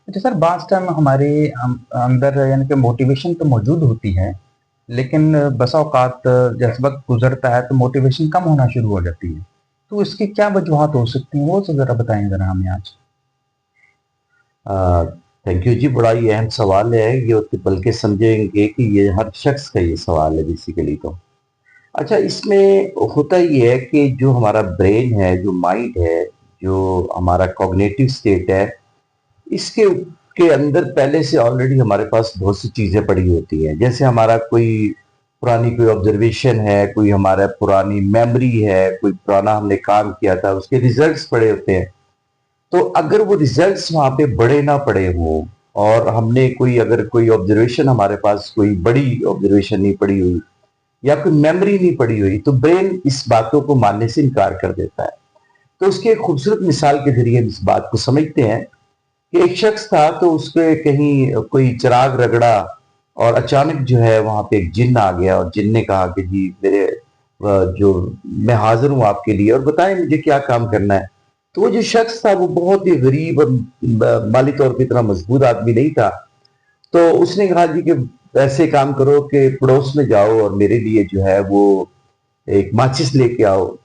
अच्छा सर, बाज़ टाइम हमारे अंदर यानी कि मोटिवेशन तो मौजूद होती है, लेकिन बसा औक़ात जैसे वक़्त गुज़रता है तो मोटिवेशन कम होना शुरू हो जाती है। तो इसकी क्या वजूहात हो सकती हैं, वो तो ज़रा बताएँ ज़रा हमें आज? थैंक यू जी, बड़ा ही अहम सवाल है ये, तो बल्कि समझेंगे कि ये हर शख्स का ये सवाल है बेसिकली तो। अच्छा, इसमें होता ये है कि जो हमारा ब्रेन है, जो माइंड है, जो हमारा कॉग्निटिव स्टेट है, इसके के अंदर पहले से ऑलरेडी हमारे पास बहुत सी चीज़ें पड़ी होती हैं। जैसे हमारा कोई पुरानी कोई ऑब्जर्वेशन है, कोई हमारा पुरानी मेमोरी है, कोई पुराना हमने काम किया था, उसके रिजल्ट्स पड़े होते हैं। तो अगर वो रिजल्ट्स वहाँ पे बड़े ना पड़े हों और हमने कोई अगर कोई ऑब्जर्वेशन हमारे पास कोई बड़ी ऑब्जर्वेशन नहीं पड़ी हुई या कोई मेमोरी नहीं पड़ी हुई, तो ब्रेन इस बातों को मानने से इनकार कर देता है। तो उसकी एक खूबसूरत मिसाल के ज़रिए हम इस बात को समझते हैं कि एक शख्स था, तो उसके कहीं कोई चिराग रगड़ा और अचानक जो है वहाँ पे एक जिन्न आ गया और जिन्न ने कहा कि जी मेरे जो मैं हाज़िर हूँ आपके लिए और बताएं मुझे क्या काम करना है। तो वो जो शख्स था वो बहुत ही गरीब और माली तौर पे इतना मजबूत आदमी नहीं था। तो उसने कहा जी कि ऐसे काम करो कि पड़ोस में जाओ और मेरे लिए जो है वो एक माचिस लेके आओ।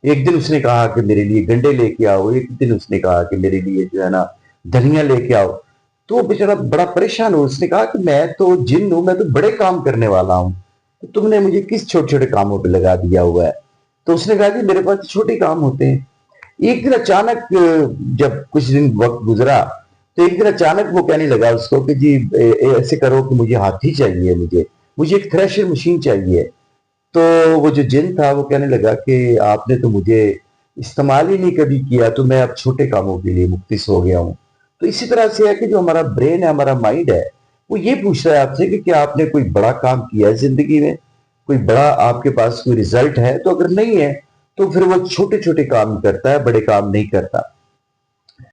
एक दिन उसने कहा कि मेरे लिए गंडे लेके आओ, एक दिन उसने कहा कि मेरे लिए जो है ना धनिया लेके आओ। तो वो बेचारा बड़ा परेशान हो, उसने कहा कि मैं तो जिन्न हूं, मैं तो बड़े काम करने वाला हूँ, तो तुमने मुझे किस छोटे छोटे कामों पे लगा दिया हुआ है। तो उसने कहा कि मेरे पास तो छोटे काम होते हैं। एक दिन अचानक जब कुछ दिन वक्त गुजरा, तो एक दिन अचानक वो कहने लगा उसको कि जी ऐसे करो कि मुझे हाथी चाहिए, मुझे मुझे एक थ्रेशर मशीन चाहिए। तो वो जो जिन था वो कहने लगा कि आपने तो मुझे इस्तेमाल ही नहीं कभी किया, तो मैं अब छोटे कामों के लिए मुख्तिस हो गया हूँ। तो इसी तरह से है कि जो हमारा ब्रेन है, हमारा माइंड है, वो ये पूछ रहा है आपसे कि क्या आपने कोई बड़ा काम किया है जिंदगी में, कोई बड़ा आपके पास कोई रिजल्ट है। तो अगर नहीं है तो फिर वो छोटे छोटे काम करता है, बड़े काम नहीं करता।